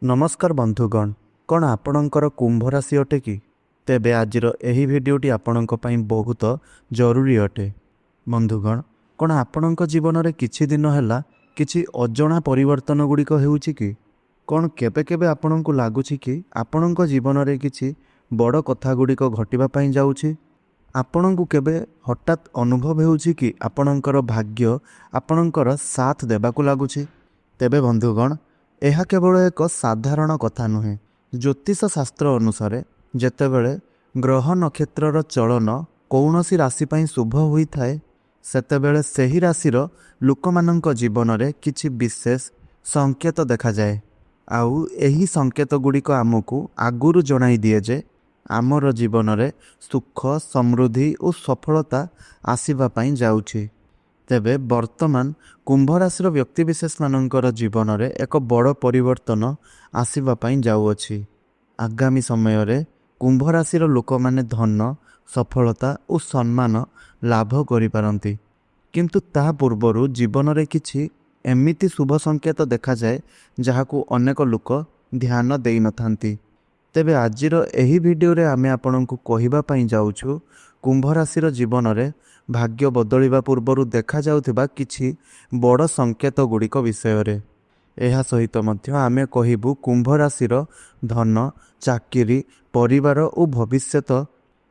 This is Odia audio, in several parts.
नमस्कार बंधुगण, कौन आपणकर कुंभ राशि अटे कि? तेबे आजिर एही भिडियोटी आपणक पई बहुत जरूरी अटे। बंधुगण, कौन आपणक जीवन में किछि दिन हैला किछि अजଣା परिवर्तन गुड़िक हेउछि कि? कौन केबे केबे आपणक लागुछि कि आपणक जीवन में किछि बड़ कथा गुड़िक घटिबा पई जाउछि? आपणक केबे हठात अनुभव हेउछि कि आपणकर भाग्य आपणकर साथ देबाकु लागुछि? तेबे बंधुगण, यह केवल एक साधारण कथा नुहे। ज्योतिष शास्त्र अनुसार जेतेबेले ग्रह नक्षत्रर चलन कौनसी राशि पई शुभ होइथाए, सेतेबेले सेही राशिर लोकमानंक जीवन में किछि विशेष संकेत देखा जाए। आउ एही संकेत गुड़िक आमको आगुरु जणाई दिए जे आमर जीवन में सुख समृद्धि और सफलता आसीबा पई जाउछि। तेबे वर्तमान कुंभ राशिर व्यक्तिविशेष मानकर जीवन में एक बड़ परिवर्तन आसीबा पई जाउअछि। आगामी समय रे कुंभ राशिर लोक माने धन सफलता और सम्मान लाभ करि पारंती, किंतु ता पूर्वरु जीवन में किछि एमिति शुभ संकेत देखा जाए जहाकू अनेक लोक ध्यान देई नथांती। तेबे आजिर एही वीडियो रे आमे आपनकु कहिबा पई जाउछु कुंभ राशिर जीवन में भाग्य बदलिबा पूर्वरु देखा जाउथिबा किछि बड़ संकेत गुड़िक विषय रे। एहा सहित मध्य आमे कहिबु कुंभ राशिर धन चाकिरी परिवार और भविष्यत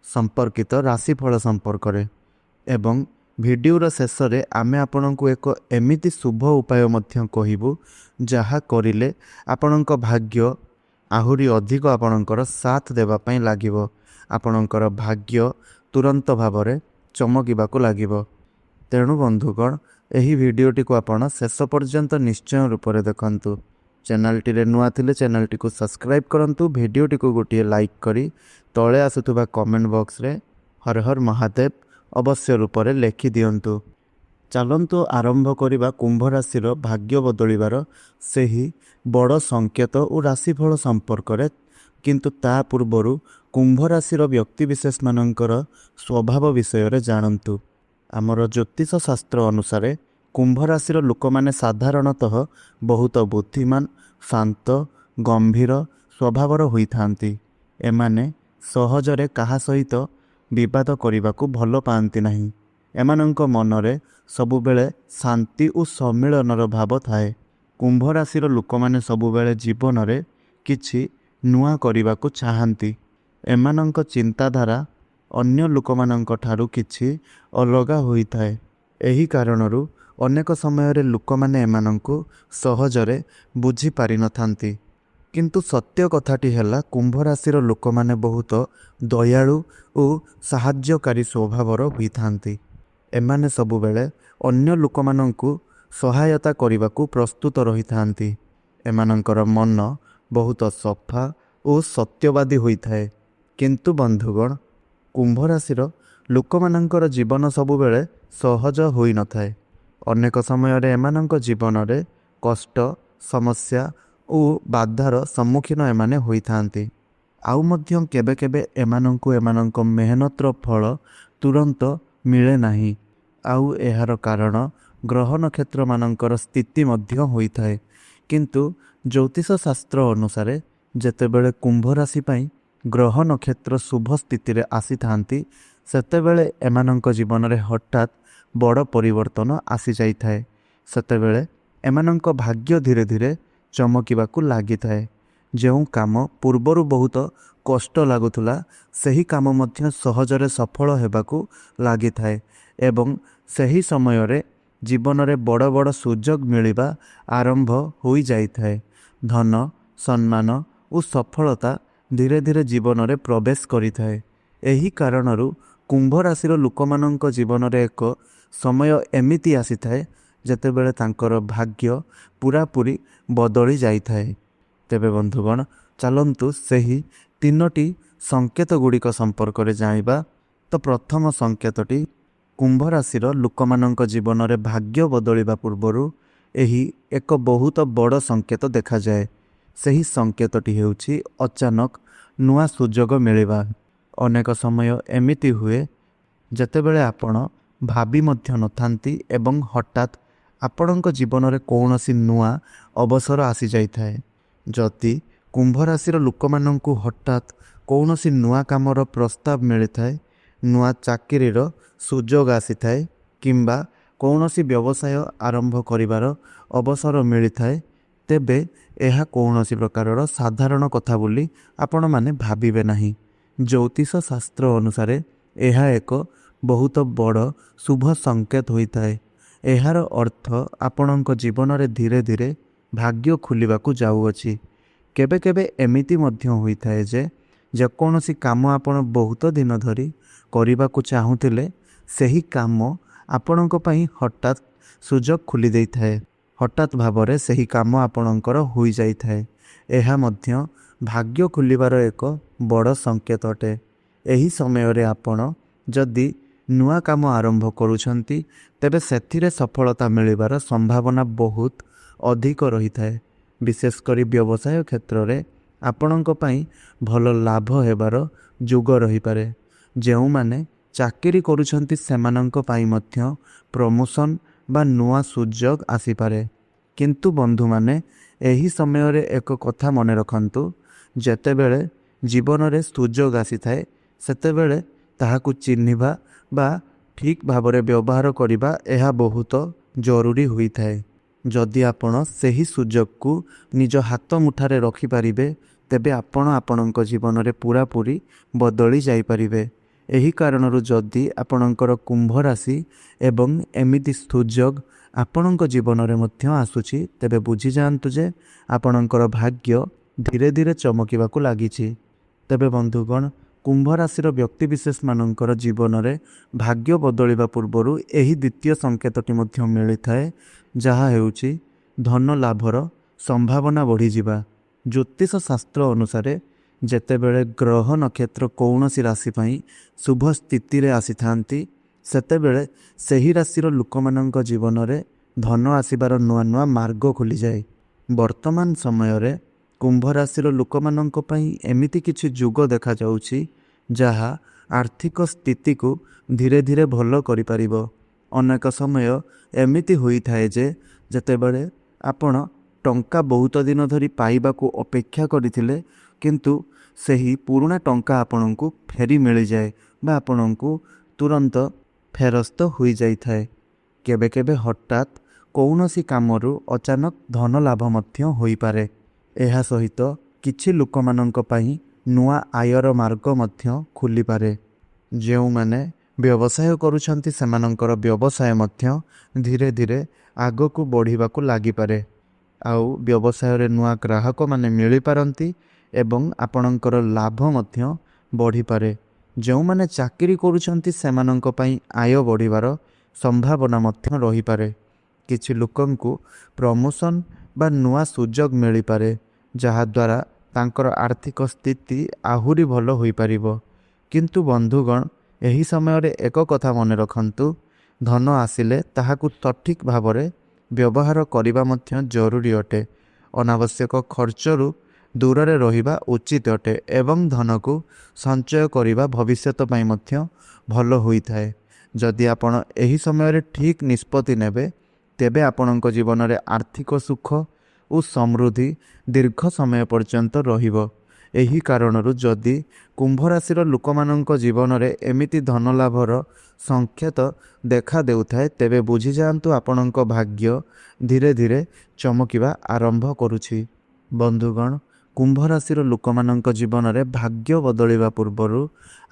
संपर्कित राशिफल संपर्क रे। एवं भिडियोर शेष रे आमे आपनकु एक एमिति शुभ उपाय मध्य कहिबु जहा करिले आपनक भाग्य आहुरी अधिक आपणकर साथ देवा पई लागिबो। आपणकर भाग्य तुरंत भावरे चमकिबाकु लागिबो। तेणु बंधुगण, एही भिडियोटी को आपण शेष पर्यंत निश्चय रूप से देखंतु। चैनलटी रे नुआ थिले चैनलटी को सब्सक्राइब करंतु। भिडियोटी को गोटे लाइक करी तळे आसुथुबा कमेंट बॉक्स रे हर हर महादेव अवश्य रूप से लेखि दियंतु। चलंतु आरंभ करिबा कुंभ राशिर भाग्य बदलिबार सेही बड़ संकेत और राशिफल संपर्क रे। किंतु ता पूर्वरु कुंभ राशिर व्यक्तिविशेष मानकर स्वभाव विषय रे जानंतु। आमर ज्योतिष शास्त्र अनुसार कुंभ राशिर लोक माने साधारणतः बहुत बुद्धिमान शांत गंभीर स्वभावर होइथांती। एमाने सहजरे काहा सहित विवाद करिबाकू भल पाआंती नाही। एमानंक मनरे सबुबेले शांति और सम्मिलनर भाव थाए। कुंभ राशिर लोक माने सबुबेले जीवन रे किछि नुआ करिबाकू चाहंती। एमानंक चिंताधारा अन्य लोकमानंक ठारू किछि अलगा होइथाए। एही कारणरू अनेक समय रे लोकमाने एमानंकु सहजरे बुझी पारि नथांती। किंतु सत्य कथाटी हैला कुंभ राशिर लोकमाने बहुत दयालु और साहाय्यकारी स्वभावर होइथांती। एमाने सबुबेले अन्य लोकमानंकु सहायता करिबाकू प्रस्तुत रहिथांती। एमानंकर मन बहुत सफा और सत्यवादी होइथाए। किंतु बंधुगण, कुंभ राशिर लोकमानंकर जीवन सबुबेले सहज होई नथाए। अनेक समय रे एमानंक जीवन रे कष्ट समस्या और बाधार सम्मुखीन एमाने होइथांती। आउ मध्य केबे केबे एमानंकु एमानंक मेहनतर फल तुरंत मिले नाही। आउ एहार कारण ग्रह नक्षत्र मानंकर स्थिति मध्य होइथाए। किंतु ज्योतिष शास्त्र अनुसार जेतेबेले कुंभ राशि पई ग्रह नक्षत्र शुभ स्थिति रे आसी थांती, सेतेबेले एमानंक जीवन रे हठात बड़ परिवर्तन आसी जाइथाए। सेतेबेले एमानंक भाग्य धीरे धीरे चमकिबाकू लागिथाए। जेउ काम पूर्वरु बहुत कष्ट लागुथुला सेही काम मध्य सहजरे सफल हेबाकू लागिथाए। एवं सेही समय रे जीवन रे बड़ बड़ सुजोग मिलिबा आरंभ होई जाइथाए। धन सम्मान और सफलता धीरे धीरे जीवन में प्रवेश करिथाए। एही कारणरू कुंभ राशिर लोकमानंक जीवन में एक समय एमिति आसीथाए जेतेबेले तांकर भाग्य पूरापूरी बदली जाइथाए। तेबे बंधुगण, चलंतु सेही तीनोटी संकेत गुड़िक संपर्क रे जानिबा। तो प्रथम संकेतटी कुंभ राशिर लोकमानंक जीवन में भाग्य बदलिबा पूर्वरु एही एक बहुत बड़ संकेत देखा जाए। सही संकेतटी हेउछि अचानक नुआ सुजोग मिलिबा। अनेक समय एमिति हुए जेतेबेले आपण भाबी मध्य नथांती एवं हठात आपणक जीवन में कौनसी नुआ अवसर आसी जाइथाए। ଯଦି କୁମ୍ଭ ରାଶିର ଲୋକମାନଙ୍କୁ ହଠାତ୍ କୌଣସି ନୂଆ କାମର ପ୍ରସ୍ତାବ ମିଳିଥାଏ, ନୂଆ ଚାକିରିର ସୁଯୋଗ ଆସିଥାଏ କିମ୍ବା କୌଣସି ବ୍ୟବସାୟ ଆରମ୍ଭ କରିବାର ଅବସର ମିଳିଥାଏ, ତେବେ ଏହା କୌଣସି ପ୍ରକାରର ସାଧାରଣ କଥା ବୋଲି ଆପଣମାନେ ଭାବିବେ ନାହିଁ। ଜ୍ୟୋତିଷ ଶାସ୍ତ୍ର ଅନୁସାରେ ଏହା ଏକ ବହୁତ ବଡ଼ ଶୁଭ ସଂକେତ ହୋଇଥାଏ। ଏହାର ଅର୍ଥ ଆପଣଙ୍କ ଜୀବନରେ ଧୀରେ ଧୀରେ ଭାଗ୍ୟ ଖୋଲିବାକୁ ଯାଉଅଛି। କେବେ କେବେ ଏମିତି ମଧ୍ୟ ହୋଇଥାଏ ଯେ ଯେକୌଣସି କାମ ଆପଣ ବହୁତ ଦିନ ଧରି କରିବାକୁ ଚାହୁଁଥିଲେ, ସେହି କାମ ଆପଣଙ୍କ ପାଇଁ ହଠାତ୍ ସୁଯୋଗ ଖୋଲି ଦେଇଥାଏ। ହଠାତ୍ ଭାବରେ ସେହି କାମ ଆପଣଙ୍କର ହୋଇଯାଇଥାଏ। ଏହା ମଧ୍ୟ ଭାଗ୍ୟ ଖୋଲିବାର ଏକ ବଡ଼ ସଂକେତ ଅଟେ। ଏହି ସମୟରେ ଆପଣ ଯଦି ନୂଆ କାମ ଆରମ୍ଭ କରୁଛନ୍ତି, ତେବେ ସେଥିରେ ସଫଳତା ମିଳିବାର ସମ୍ଭାବନା ବହୁତ ଅଧିକ ରହିଥାଏ। ବିଶେଷ କରି ବ୍ୟବସାୟ କ୍ଷେତ୍ରରେ ଆପଣଙ୍କ ପାଇଁ ଭଲ ଲାଭ ହେବାର ଯୋଗ ରହିପାରେ। ଯେଉଁମାନେ ଚାକିରି କରୁଛନ୍ତି ସେମାନଙ୍କ ପାଇଁ ମଧ୍ୟ ପ୍ରମୋସନ୍ ବା ନୂଆ ସୁଯୋଗ ଆସିପାରେ। କିନ୍ତୁ ବନ୍ଧୁମାନେ, ଏହି ସମୟରେ ଏକ କଥା ମନେ ରଖନ୍ତୁ, ଯେତେବେଳେ ଜୀବନରେ ସୁଯୋଗ ଆସିଥାଏ ସେତେବେଳେ ତାହାକୁ ଚିହ୍ନିବା ବା ଠିକ୍ ଭାବରେ ବ୍ୟବହାର କରିବା ଏହା ବହୁତ ଜରୁରୀ ହୋଇଥାଏ। ଯଦି ଆପଣ ସେହି ସୁଯୋଗକୁ ନିଜ ହାତ ମୁଠାରେ ରଖିପାରିବେ, ତେବେ ଆପଣ ଆପଣଙ୍କ ଜୀବନରେ ପୂରାପୂରି ବଦଳି ଯାଇପାରିବେ। ଏହି କାରଣରୁ ଯଦି ଆପଣଙ୍କର କୁମ୍ଭ ରାଶି ଏବଂ ଏମିତି ସୁଯୋଗ ଆପଣଙ୍କ ଜୀବନରେ ମଧ୍ୟ ଆସୁଛି, ତେବେ ବୁଝିଯାଆନ୍ତୁ ଯେ ଆପଣଙ୍କର ଭାଗ୍ୟ ଧୀରେ ଧୀରେ ଚମକିବାକୁ ଲାଗିଛି। ତେବେ ବନ୍ଧୁଗଣ, କୁମ୍ଭ ରାଶିର ବ୍ୟକ୍ତିବିଶେଷମାନଙ୍କର ଜୀବନରେ ଭାଗ୍ୟ ବଦଳିବା ପୂର୍ବରୁ ଏହି ଦ୍ୱିତୀୟ ସଂକେତଟି ମଧ୍ୟ ମିଳିଥାଏ, ଯାହା ହେଉଛି ଧନ ଲାଭର ସମ୍ଭାବନା ବଢ଼ିଯିବା। ଜ୍ୟୋତିଷ ଶାସ୍ତ୍ର ଅନୁସାରେ ଯେତେବେଳେ ଗ୍ରହ ନକ୍ଷତ୍ର କୌଣସି ରାଶି ପାଇଁ ଶୁଭ ସ୍ଥିତିରେ ଆସିଥାନ୍ତି, ସେତେବେଳେ ସେହି ରାଶିର ଲୋକମାନଙ୍କ ଜୀବନରେ ଧନ ଆସିବାର ନୂଆ ନୂଆ ମାର୍ଗ ଖୋଲିଯାଏ। ବର୍ତ୍ତମାନ ସମୟରେ କୁମ୍ଭ ରାଶିର ଲୋକମାନଙ୍କ ପାଇଁ ଏମିତି କିଛି ଯୁଗ ଦେଖାଯାଉଛି ଯାହା ଆର୍ଥିକ ସ୍ଥିତିକୁ ଧୀରେ ଧୀରେ ଭଲ କରିପାରିବ। ଅନେକ ସମୟ ଏମିତି ହୋଇଥାଏ ଯେ ଯେତେବେଳେ ଆପଣ ଟଙ୍କା ବହୁତ ଦିନ ଧରି ପାଇବାକୁ ଅପେକ୍ଷା କରିଥିଲେ, କିନ୍ତୁ ସେହି ପୁରୁଣା ଟଙ୍କା ଆପଣଙ୍କୁ ଫେରି ମିଳିଯାଏ ବା ଆପଣଙ୍କୁ ତୁରନ୍ତ ଫେରସ୍ତ ହୋଇଯାଇଥାଏ। କେବେ କେବେ ହଠାତ୍ କୌଣସି କାମରୁ ଅଚାନକ ଧନ ଲାଭ ମଧ୍ୟ ହୋଇପାରେ। ଏହା ସହିତ କିଛି ଲୋକମାନଙ୍କ ପାଇଁ ନୂଆ ଆୟର ମାର୍ଗ ମଧ୍ୟ ଖୋଲିପାରେ। ଯେଉଁମାନେ ବ୍ୟବସାୟ କରୁଛନ୍ତି ସେମାନଙ୍କର ବ୍ୟବସାୟ ମଧ୍ୟ ଧୀରେ ଧୀରେ ଆଗକୁ ବଢ଼ିବାକୁ ଲାଗିପାରେ। ଆଉ ବ୍ୟବସାୟରେ ନୂଆ ଗ୍ରାହକମାନେ ମିଳିପାରନ୍ତି ଏବଂ ଆପଣଙ୍କର ଲାଭ ମଧ୍ୟ ବଢ଼ିପାରେ। ଯେଉଁମାନେ ଚାକିରି କରୁଛନ୍ତି ସେମାନଙ୍କ ପାଇଁ ଆୟ ବଢ଼ିବାର ସମ୍ଭାବନା ମଧ୍ୟ ରହିପାରେ। କିଛି ଲୋକଙ୍କୁ ପ୍ରମୋସନ୍ ବା ନୂଆ ସୁଯୋଗ ମିଳିପାରେ, ଯାହାଦ୍ୱାରା ତାଙ୍କର ଆର୍ଥିକ ସ୍ଥିତି ଆହୁରି ଭଲ ହୋଇପାରିବ। କିନ୍ତୁ ବନ୍ଧୁଗଣ, ଏହି ସମୟରେ ଏକ କଥା ମନେ ରଖନ୍ତୁ, ଧନ ଆସିଲେ ତାହାକୁ ସଠିକ୍ ଭାବରେ ବ୍ୟବହାର କରିବା ମଧ୍ୟ ଜରୁରୀ ଅଟେ। ଅନାବଶ୍ୟକ ଖର୍ଚ୍ଚରୁ ଦୂରରେ ରହିବା ଉଚିତ ଅଟେ ଏବଂ ଧନକୁ ସଞ୍ଚୟ କରିବା ଭବିଷ୍ୟତ ପାଇଁ ମଧ୍ୟ ଭଲ ହୋଇଥାଏ। ଯଦି ଆପଣ ଏହି ସମୟରେ ଠିକ୍ ନିଷ୍ପତ୍ତି ନେବେ, ତେବେ ଆପଣଙ୍କ ଜୀବନରେ ଆର୍ଥିକ ସୁଖ ଓ ସମୃଦ୍ଧି ଦୀର୍ଘ ସମୟ ପର୍ଯ୍ୟନ୍ତ ରହିବ। ଏହି କାରଣରୁ ଯଦି କୁମ୍ଭ ରାଶିର ଲୋକମାନଙ୍କ ଜୀବନରେ ଏମିତି ଧନ ଲାଭର ସଂକେତ ଦେଖା ଦେଉଥାଏ, ତେବେ ବୁଝିଯାଆନ୍ତୁ ଆପଣଙ୍କ ଭାଗ୍ୟ ଧୀରେ ଧୀରେ ଚମକିବା ଆରମ୍ଭ କରୁଛି। ବନ୍ଧୁଗଣ, କୁମ୍ଭ ରାଶିର ଲୋକମାନଙ୍କ ଜୀବନରେ ଭାଗ୍ୟ ବଦଳିବା ପୂର୍ବରୁ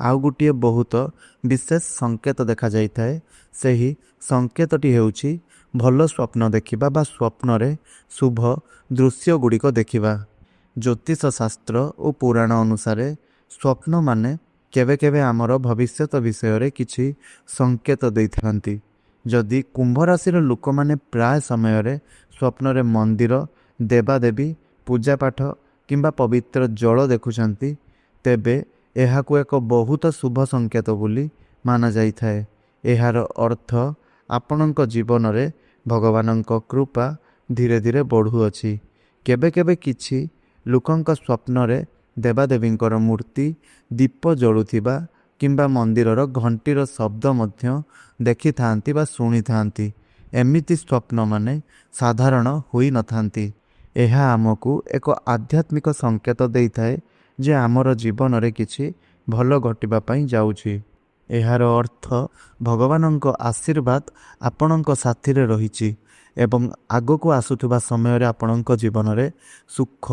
ଆଉ ଗୋଟିଏ ବହୁତ ବିଶେଷ ସଂକେତ ଦେଖାଯାଇଥାଏ। ସେହି ସଂକେତଟି ହେଉଛି ଭଲ ସ୍ୱପ୍ନ ଦେଖିବା ବା ସ୍ୱପ୍ନରେ ଶୁଭ ଦୃଶ୍ୟ ଗୁଡ଼ିକ ଦେଖିବା। ଜ୍ୟୋତିଷ ଶାସ୍ତ୍ର ଓ ପୁରାଣ ଅନୁସାରେ ସ୍ୱପ୍ନମାନେ କେବେ କେବେ ଆମର ଭବିଷ୍ୟତ ବିଷୟରେ କିଛି ସଂକେତ ଦେଇଥାନ୍ତି। ଯଦି କୁମ୍ଭ ରାଶିର ଲୋକମାନେ ପ୍ରାୟ ସମୟରେ ସ୍ୱପ୍ନରେ ମନ୍ଦିର, ଦେବାଦେବୀ, ପୂଜାପାଠ କିମ୍ବା ପବିତ୍ର ଜଳ ଦେଖୁଛନ୍ତି, ତେବେ ଏହାକୁ ଏକ ବହୁତ ଶୁଭ ସଂକେତ ବୋଲି ମାନାଯାଇଥାଏ। ଏହାର ଅର୍ଥ ଆପଣଙ୍କ ଜୀବନରେ ଭଗବାନଙ୍କ କୃପା ଧୀରେ ଧୀରେ ବଢ଼ୁଅଛି। କେବେ କେବେ କିଛି ଲୋକଙ୍କ ସ୍ୱପ୍ନରେ ଦେବାଦେବୀଙ୍କର ମୂର୍ତ୍ତି, ଦୀପ ଜଳୁଥିବା କିମ୍ବା ମନ୍ଦିରର ଘଣ୍ଟିର ଶବ୍ଦ ମଧ୍ୟ ଦେଖିଥାନ୍ତି ବା ଶୁଣିଥାନ୍ତି। ଏମିତି ସ୍ୱପ୍ନମାନେ ସାଧାରଣ ହୋଇନଥାନ୍ତି। ଏହା ଆମକୁ ଏକ ଆଧ୍ୟାତ୍ମିକ ସଂକେତ ଦେଇଥାଏ ଯେ ଆମର ଜୀବନରେ କିଛି ଭଲ ଘଟିବା ପାଇଁ ଯାଉଛି। ଏହାର ଅର୍ଥ ଭଗବାନଙ୍କ ଆଶୀର୍ବାଦ ଆପଣଙ୍କ ସାଥିରେ ରହିଛି ଏବଂ ଆଗକୁ ଆସୁଥିବା ସମୟରେ ଆପଣଙ୍କ ଜୀବନରେ ସୁଖ,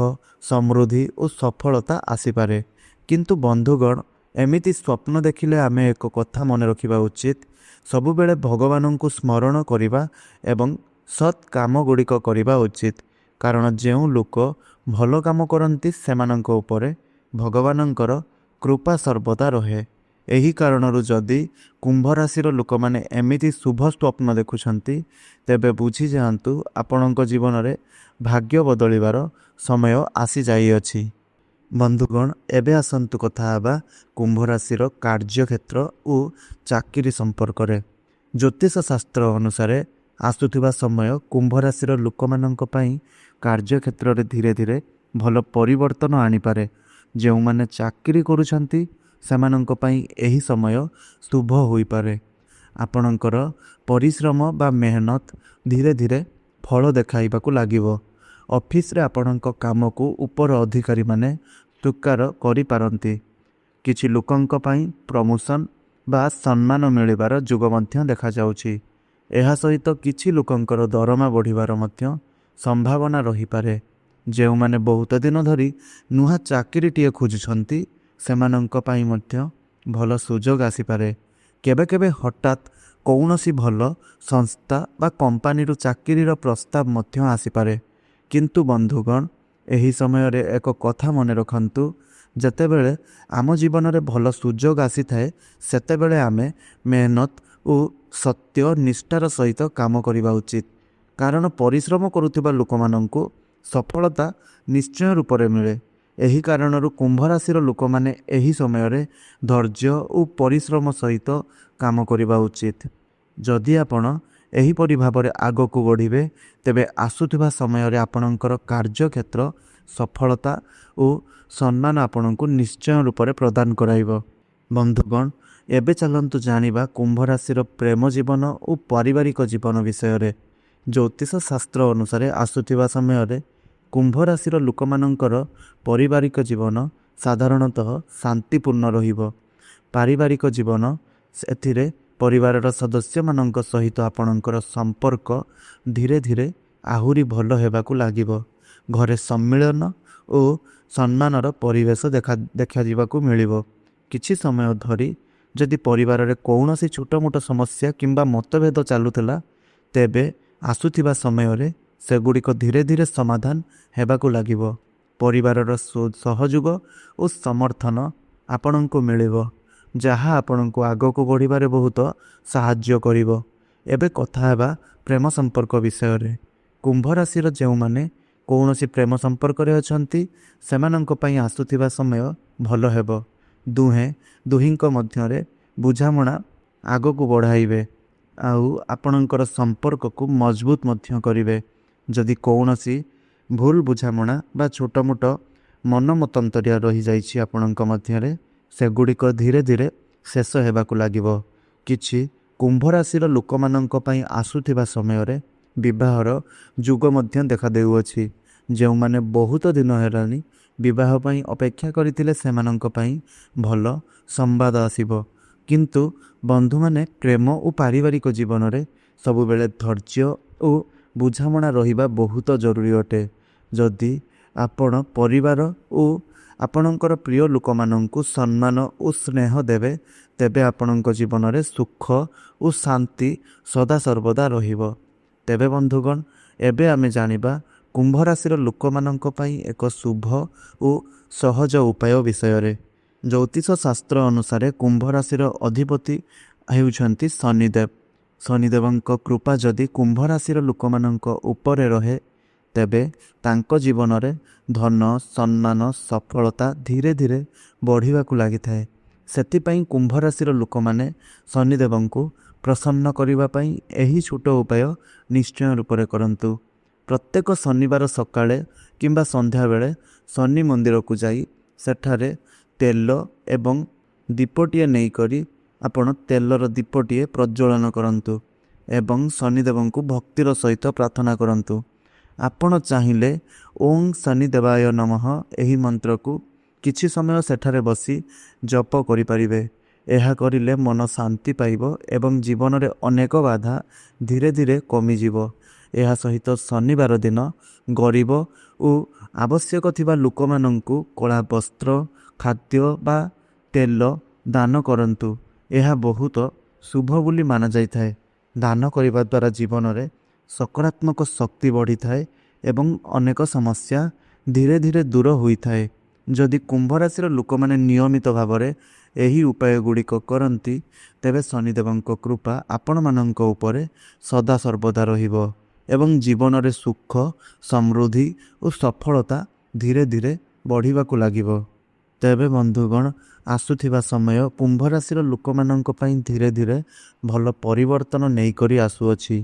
ସମୃଦ୍ଧି ଓ ସଫଳତା ଆସିପାରେ। କିନ୍ତୁ ବନ୍ଧୁଗଣ, ଏମିତି ସ୍ୱପ୍ନ ଦେଖିଲେ ଆମେ ଏକ କଥା ମନେ ରଖିବା ଉଚିତ, ସବୁବେଳେ ଭଗବାନଙ୍କୁ ସ୍ମରଣ କରିବା ଏବଂ ସତ୍ କାମ ଗୁଡ଼ିକ କରିବା ଉଚିତ। କାରଣ ଯେଉଁ ଲୋକ ଭଲ କାମ କରନ୍ତି ସେମାନଙ୍କ ଉପରେ ଭଗବାନଙ୍କର କୃପା ସର୍ବଦା ରହେ। ଏହି କାରଣରୁ ଯଦି କୁମ୍ଭ ରାଶିର ଲୋକମାନେ ଏମିତି ଶୁଭ ସ୍ୱପ୍ନ ଦେଖୁଛନ୍ତି, ତେବେ ବୁଝିଯାଆନ୍ତୁ ଆପଣଙ୍କ ଜୀବନରେ ଭାଗ୍ୟ ବଦଳିବାର ସମୟ ଆସିଯାଇଅଛି। ବନ୍ଧୁଗଣ, ଏବେ ଆସନ୍ତୁ କଥା ହେବା କୁମ୍ଭ ରାଶିର କାର୍ଯ୍ୟକ୍ଷେତ୍ର ଓ ଚାକିରି ସମ୍ପର୍କରେ। ଜ୍ୟୋତିଷ ଶାସ୍ତ୍ର ଅନୁସାରେ ଆସୁଥିବା ସମୟ କୁମ୍ଭ ରାଶିର ଲୋକମାନଙ୍କ ପାଇଁ କାର୍ଯ୍ୟକ୍ଷେତ୍ରରେ ଧୀରେ ଧୀରେ ଭଲ ପରିବର୍ତ୍ତନ ଆଣିପାରେ। ଯେଉଁମାନେ ଚାକିରି କରୁଛନ୍ତି ସେମାନଙ୍କ ପାଇଁ ଏହି ସମୟ ଶୁଭ ହୋଇପାରେ। ଆପଣଙ୍କର ପରିଶ୍ରମ ବା ମେହନତ ଧୀରେ ଧୀରେ ଫଳ ଦେଖାଇବାକୁ ଲାଗିବ। ଅଫିସରେ ଆପଣଙ୍କ କାମକୁ ଉପର ଅଧିକାରୀମାନେ ସ୍ୱୀକାର କରିପାରନ୍ତି। କିଛି ଲୋକଙ୍କ ପାଇଁ ପ୍ରମୋସନ୍ ବା ସମ୍ମାନ ମିଳିବାର ଯୋଗ ମଧ୍ୟ ଦେଖାଯାଉଛି। ଏହା ସହିତ କିଛି ଲୋକଙ୍କର ଦରମା ବଢ଼ିବାର ମଧ୍ୟ ସମ୍ଭାବନା ରହିପାରେ। ଯେଉଁମାନେ ବହୁତ ଦିନ ଧରି ନୂଆ ଚାକିରିଟିଏ ଖୋଜୁଛନ୍ତି ସେମାନଙ୍କ ପାଇଁ ମଧ୍ୟ ଭଲ ସୁଯୋଗ ଆସିପାରେ। କେବେ କେବେ ହଠାତ୍ କୌଣସି ଭଲ ସଂସ୍ଥା ବା କମ୍ପାନୀରୁ ଚାକିରିର ପ୍ରସ୍ତାବ ମଧ୍ୟ ଆସିପାରେ। କିନ୍ତୁ ବନ୍ଧୁଗଣ, ଏହି ସମୟରେ ଏକ କଥା ମନେ ରଖନ୍ତୁ, ଯେତେବେଳେ ଆମ ଜୀବନରେ ଭଲ ସୁଯୋଗ ଆସିଥାଏ ସେତେବେଳେ ଆମେ ମେହନତ ଓ ସତ୍ୟ ନିଷ୍ଠାର ସହିତ କାମ କରିବା ଉଚିତ। କାରଣ ପରିଶ୍ରମ କରୁଥିବା ଲୋକମାନଙ୍କୁ ସଫଳତା ନିଶ୍ଚୟ ରୂପରେ ମିଳେ। ଏହି କାରଣରୁ କୁମ୍ଭ ରାଶିର ଲୋକମାନେ ଏହି ସମୟରେ ଧୈର୍ଯ୍ୟ ଓ ପରିଶ୍ରମ ସହିତ କାମ କରିବା ଉଚିତ। ଯଦି ଆପଣ ଏହିପରି ଭାବରେ ଆଗକୁ ବଢ଼ିବେ, ତେବେ ଆସୁଥିବା ସମୟରେ ଆପଣଙ୍କର କାର୍ଯ୍ୟକ୍ଷେତ୍ର ସଫଳତା ଓ ସମ୍ମାନ ଆପଣଙ୍କୁ ନିଶ୍ଚୟ ରୂପରେ ପ୍ରଦାନ କରାଇବ। ବନ୍ଧୁଗଣ, ଏବେ ଚାଲନ୍ତୁ ଜାଣିବା କୁମ୍ଭ ରାଶିର ପ୍ରେମ ଜୀବନ ଓ ପାରିବାରିକ ଜୀବନ ବିଷୟରେ। ଜ୍ୟୋତିଷ ଶାସ୍ତ୍ର ଅନୁସାରେ ଆସୁଥିବା ସମୟରେ କୁମ୍ଭ ରାଶିର ଲୋକମାନଙ୍କର ପାରିବାରିକ ଜୀବନ ସାଧାରଣତଃ ଶାନ୍ତିପୂର୍ଣ୍ଣ ରହିବ। ପାରିବାରିକ ଜୀବନ, ସେଥିରେ ପରିବାରର ସଦସ୍ୟମାନଙ୍କ ସହିତ ଆପଣଙ୍କର ସମ୍ପର୍କ ଧୀରେ ଧୀରେ ଆହୁରି ଭଲ ହେବାକୁ ଲାଗିବ। ଘରେ ସମ୍ମିଳନ ଓ ସମ୍ମାନର ପରିବେଶ ଦେଖାଯିବାକୁ ମିଳିବ। କିଛି ସମୟ ଧରି ଯଦି ପରିବାରରେ କୌଣସି ଛୋଟମୋଟ ସମସ୍ୟା କିମ୍ବା ମତଭେଦ ଚାଲୁଥିଲା, ତେବେ ଆସୁଥିବା ସମୟରେ ସେଗୁଡ଼ିକ ଧୀରେ ଧୀରେ ସମାଧାନ ହେବାକୁ ଲାଗିବ। ପରିବାରର ସହଯୋଗ ଓ ସମର୍ଥନ ଆପଣଙ୍କୁ ମିଳିବ, ଯାହା ଆପଣଙ୍କୁ ଆଗକୁ ବଢ଼ିବାରେ ବହୁତ ସାହାଯ୍ୟ କରିବ। ଏବେ କଥା ହେବା ପ୍ରେମ ସମ୍ପର୍କ ବିଷୟରେ। କୁମ୍ଭ ରାଶିର ଯେଉଁମାନେ କୌଣସି ପ୍ରେମ ସମ୍ପର୍କରେ ଅଛନ୍ତି ସେମାନଙ୍କ ପାଇଁ ଆସୁଥିବା ସମୟ ଭଲ ହେବ। ଦୁହିଁଙ୍କ ମଧ୍ୟରେ ବୁଝାମଣା ଆଗକୁ ବଢ଼ାଇବେ ଆଉ ଆପଣଙ୍କର ସମ୍ପର୍କକୁ ମଜବୁତ ମଧ୍ୟ କରିବେ। ଯଦି କୌଣସି ଭୁଲ ବୁଝାମଣା ବା ଛୋଟମୋଟ ମନମତାନ୍ତର ରହିଯାଇଛି ଆପଣଙ୍କ ମଧ୍ୟରେ, ସେଗୁଡ଼ିକ ଧୀରେ ଧୀରେ ଶେଷ ହେବାକୁ ଲାଗିବ। କିଛି କୁମ୍ଭ ରାଶିର ଲୋକମାନଙ୍କ ପାଇଁ ଆସୁଥିବା ସମୟରେ ବିବାହର ଯୁଗ ମଧ୍ୟ ଦେଖାଦେଉଅଛି। ଯେଉଁମାନେ ବହୁତ ଦିନ ହେଲାଣି ବିବାହ ପାଇଁ ଅପେକ୍ଷା କରିଥିଲେ ସେମାନଙ୍କ ପାଇଁ ଭଲ ସମ୍ବାଦ ଆସିବ। କିନ୍ତୁ ବନ୍ଧୁମାନେ, ପ୍ରେମ ଓ ପାରିବାରିକ ଜୀବନରେ ସବୁବେଳେ ଧୈର୍ଯ୍ୟ ଓ ବୁଝାମଣା ରହିବା ବହୁତ ଜରୁରୀ ଅଟେ। ଯଦି ଆପଣ ପରିବାର ଓ ଆପଣଙ୍କର ପ୍ରିୟ ଲୋକମାନଙ୍କୁ ସମ୍ମାନ ଓ ସ୍ନେହ ଦେବେ, ତେବେ ଆପଣଙ୍କ ଜୀବନରେ ସୁଖ ଓ ଶାନ୍ତି ସଦାସର୍ବଦା ରହିବ। ତେବେ ବନ୍ଧୁଗଣ, ଏବେ ଆମେ ଜାଣିବା କୁମ୍ଭ ରାଶିର ଲୋକମାନଙ୍କ ପାଇଁ ଏକ ଶୁଭ ଓ ସହଜ ଉପାୟ ବିଷୟରେ। ଜ୍ୟୋତିଷ ଶାସ୍ତ୍ର ଅନୁସାରେ କୁମ୍ଭ ରାଶିର ଅଧିପତି ହେଉଛନ୍ତି ଶନିଦେବ। ଶନିଦେବଙ୍କ କୃପା ଯଦି କୁମ୍ଭ ରାଶିର ଲୋକମାନଙ୍କ ଉପରେ ରହେ, ତେବେ ତାଙ୍କ ଜୀବନରେ ଧନ, ସମ୍ମାନ, ସଫଳତା ଧୀରେ ଧୀରେ ବଢ଼ିବାକୁ ଲାଗିଥାଏ। ସେଥିପାଇଁ କୁମ୍ଭ ରାଶିର ଲୋକମାନେ ଶନିଦେବଙ୍କୁ ପ୍ରସନ୍ନ କରିବା ପାଇଁ ଏହି ଛୋଟ ଉପାୟ ନିଶ୍ଚୟ ରୂପରେ କରନ୍ତୁ। ପ୍ରତ୍ୟେକ ଶନିବାର ସକାଳେ କିମ୍ବା ସନ୍ଧ୍ୟାବେଳେ ଶନି ମନ୍ଦିରକୁ ଯାଇ ସେଠାରେ ତେଲ ଏବଂ ଦୀପଟିଏ ନେଇକରି ଆପଣ ତେଲର ଦୀପଟିଏ ପ୍ରଜ୍ୱଳନ କରନ୍ତୁ ଏବଂ ଶନିଦେବଙ୍କୁ ଭକ୍ତିର ସହିତ ପ୍ରାର୍ଥନା କରନ୍ତୁ। ଆପଣ ଚାହିଁଲେ ଓଂ ଶନିଦେବାୟ ନମଃ ଏହି ମନ୍ତ୍ରକୁ କିଛି ସମୟ ସେଠାରେ ବସି ଜପ କରିପାରିବେ। ଏହା କରିଲେ ମନ ଶାନ୍ତି ପାଇବ ଏବଂ ଜୀବନରେ ଅନେକ ବାଧା ଧୀରେ ଧୀରେ କମିଯିବ। ଏହା ସହିତ ଶନିବାର ଦିନ ଗରିବ ଓ ଆବଶ୍ୟକ ଥିବା ଲୋକମାନଙ୍କୁ କଳା ବସ୍ତ୍ର, ଖାଦ୍ୟ ବା ତେଲ ଦାନ କରନ୍ତୁ। ଏହା ବହୁତ ଶୁଭ ବୋଲି ମାନାଯାଇଥାଏ। ଦାନ କରିବା ଦ୍ୱାରା ଜୀବନରେ ସକାରାତ୍ମକ ଶକ୍ତି ବଢ଼ିଥାଏ ଏବଂ ଅନେକ ସମସ୍ୟା ଧୀରେ ଧୀରେ ଦୂର ହୋଇଥାଏ। ଯଦି କୁମ୍ଭ ରାଶିର ଲୋକମାନେ ନିୟମିତ ଭାବରେ ଏହି ଉପାୟ ଗୁଡ଼ିକ କରନ୍ତି ତେବେ ଶନିଦେବଙ୍କ କୃପା ଆପଣମାନଙ୍କ ଉପରେ ସଦାସର୍ବଦା ରହିବ ଏବଂ ଜୀବନରେ ସୁଖ, ସମୃଦ୍ଧି ଓ ସଫଳତା ଧୀରେ ଧୀରେ ବଢ଼ିବାକୁ ଲାଗିବ। ତେବେ ବନ୍ଧୁଗଣ, ଆସୁଥିବା ସମୟ କୁମ୍ଭ ରାଶିର ଲୋକମାନଙ୍କ ପାଇଁ ଧୀରେ ଧୀରେ ଭଲ ପରିବର୍ତ୍ତନ ନେଇକରି ଆସୁଅଛି।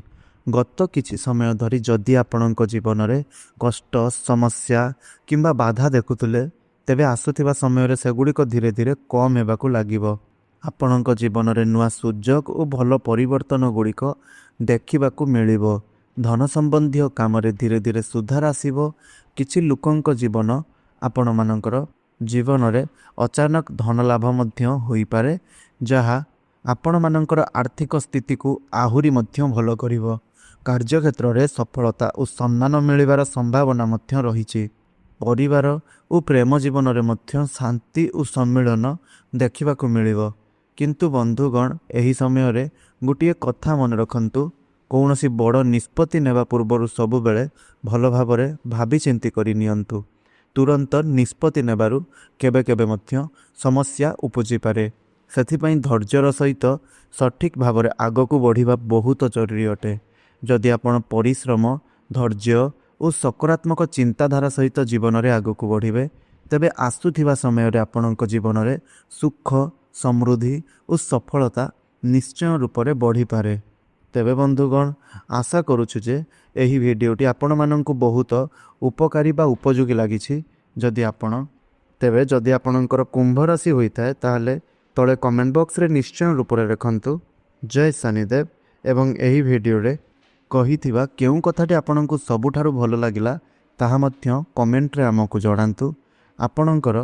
ଗତ କିଛି ସମୟ ଧରି ଯଦି ଆପଣଙ୍କ ଜୀବନରେ କଷ୍ଟ, ସମସ୍ୟା କିମ୍ବା ବାଧା ଦେଖୁଥିଲେ ତେବେ ଆସୁଥିବା ସମୟରେ ସେଗୁଡ଼ିକ ଧୀରେ ଧୀରେ କମ୍ ହେବାକୁ ଲାଗିବ। ଆପଣଙ୍କ ଜୀବନରେ ନୂଆ ସୁଯୋଗ ଓ ଭଲ ପରିବର୍ତ୍ତନ ଗୁଡ଼ିକ ଦେଖିବାକୁ ମିଳିବ। ଧନ ସମ୍ବନ୍ଧୀୟ କାମରେ ଧୀରେ ଧୀରେ ସୁଧାର ଆସିବ। କିଛି ଲୋକଙ୍କ ଜୀବନ ଆପଣମାନଙ୍କର ଜୀବନରେ ଅଚାନକ ଧନ ଲାଭ ମଧ୍ୟ ହୋଇପାରେ, ଯାହା ଆପଣମାନଙ୍କର ଆର୍ଥିକ ସ୍ଥିତିକୁ ଆହୁରି ମଧ୍ୟ ଭଲ କରିବ। କାର୍ଯ୍ୟକ୍ଷେତ୍ରରେ ସଫଳତା ଓ ସମ୍ମାନ ମିଳିବାର ସମ୍ଭାବନା ମଧ୍ୟ ରହିଛି। ପରିବାର ଓ ପ୍ରେମ ଜୀବନରେ ମଧ୍ୟ ଶାନ୍ତି ଓ ସମ୍ମିଳନ ଦେଖିବାକୁ ମିଳିବ। କିନ୍ତୁ ବନ୍ଧୁଗଣ, ଏହି ସମୟରେ ଗୋଟିଏ କଥା ମନେ ରଖନ୍ତୁ, କୌଣସି ବଡ଼ ନିଷ୍ପତ୍ତି ନେବା ପୂର୍ବରୁ ସବୁବେଳେ ଭଲ ଭାବରେ ଭାବିଚିନ୍ତି କରି ନିଅନ୍ତୁ। ତୁରନ୍ତ ନିଷ୍ପତ୍ତି ନେବାରୁ କେବେ କେବେ ମଧ୍ୟ ସମସ୍ୟା ଉପୁଜିପାରେ। ସେଥିପାଇଁ ଧୈର୍ଯ୍ୟର ସହିତ ସଠିକ୍ ଭାବରେ ଆଗକୁ ବଢ଼ିବା ବହୁତ ଜରୁରୀ ଅଟେ। ଯଦି ଆପଣ ପରିଶ୍ରମ, ଧୈର୍ଯ୍ୟ ଓ ସକାରାତ୍ମକ ଚିନ୍ତାଧାରା ସହିତ ଜୀବନରେ ଆଗକୁ ବଢ଼ିବେ ତେବେ ଆସୁଥିବା ସମୟରେ ଆପଣଙ୍କ ଜୀବନରେ ସୁଖ, ସମୃଦ୍ଧି ଓ ସଫଳତା ନିଶ୍ଚୟ ରୂପରେ ବଢ଼ିପାରେ। ତେବେ ବନ୍ଧୁଗଣ, ଆଶା କରୁଛୁ ଯେ ଏହି ଭିଡ଼ିଓଟି ଆପଣମାନଙ୍କୁ ବହୁତ ଉପକାରୀ ବା ଉପଯୋଗୀ ଲାଗିଛି। ଯଦି ଆପଣଙ୍କର କୁମ୍ଭ ରାଶି ହୋଇଥାଏ ତାହେଲେ ତଳେ କମେଣ୍ଟ ବକ୍ସରେ ନିଶ୍ଚୟ ରୂପରେ ଲେଖନ୍ତୁ ଜୟ ଶନିଦେବ ଏବଂ ଏହି ଭିଡ଼ିଓରେ କହିଥିବା କେଉଁ କଥାଟି ଆପଣଙ୍କୁ ସବୁଠାରୁ ଭଲ ଲାଗିଲା ତାହା ମଧ୍ୟ କମେଣ୍ଟରେ ଆମକୁ ଜଣାନ୍ତୁ। ଆପଣଙ୍କର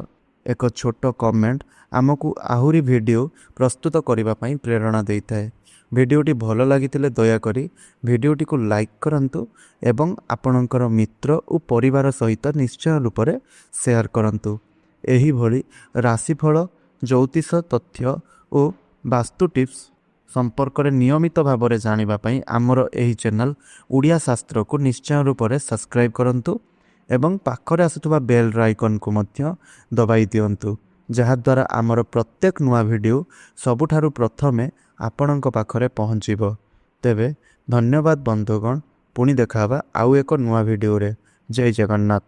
ଏକ ଛୋଟ କମେଣ୍ଟ ଆମକୁ ଆହୁରି ଭିଡ଼ିଓ ପ୍ରସ୍ତୁତ କରିବା ପାଇଁ ପ୍ରେରଣା ଦେଇଥାଏ। ଭିଡ଼ିଓଟି ଭଲ ଲାଗିଥିଲେ ଦୟାକରି ଭିଡ଼ିଓଟିକୁ ଲାଇକ୍ କରନ୍ତୁ ଏବଂ ଆପଣଙ୍କର ମିତ୍ର ଓ ପରିବାର ସହିତ ନିଶ୍ଚୟ ରୂପରେ ସେୟାର କରନ୍ତୁ। ଏହିଭଳି ରାଶିଫଳ, ଜ୍ୟୋତିଷ ତଥ୍ୟ ଓ ବାସ୍ତୁ ଟିପ୍ସ ସମ୍ପର୍କରେ ନିୟମିତ ଭାବରେ ଜାଣିବା ପାଇଁ ଆମର ଏହି ଚ୍ୟାନେଲ ଓଡ଼ିଆ ଶାସ୍ତ୍ରକୁ ନିଶ୍ଚୟ ରୂପରେ ସବସ୍କ୍ରାଇବ୍ କରନ୍ତୁ ଏବଂ ପାଖରେ ଆସୁଥିବା ବେଲ୍ ଆଇକନ୍କୁ ମଧ୍ୟ ଦବାଇ ଦିଅନ୍ତୁ, ଯାହାଦ୍ୱାରା ଆମର ପ୍ରତ୍ୟେକ ନୂଆ ଭିଡ଼ିଓ ସବୁଠାରୁ ପ୍ରଥମେ ଆପଣଙ୍କ ପାଖରେ ପହଞ୍ଚିବ। ତେବେ ଧନ୍ୟବାଦ ବନ୍ଧୁଗଣ, ପୁଣି ଦେଖାହେବା ଆଉ ଏକ ନୂଆ ଭିଡ଼ିଓରେ। ଜୟ ଜଗନ୍ନାଥ।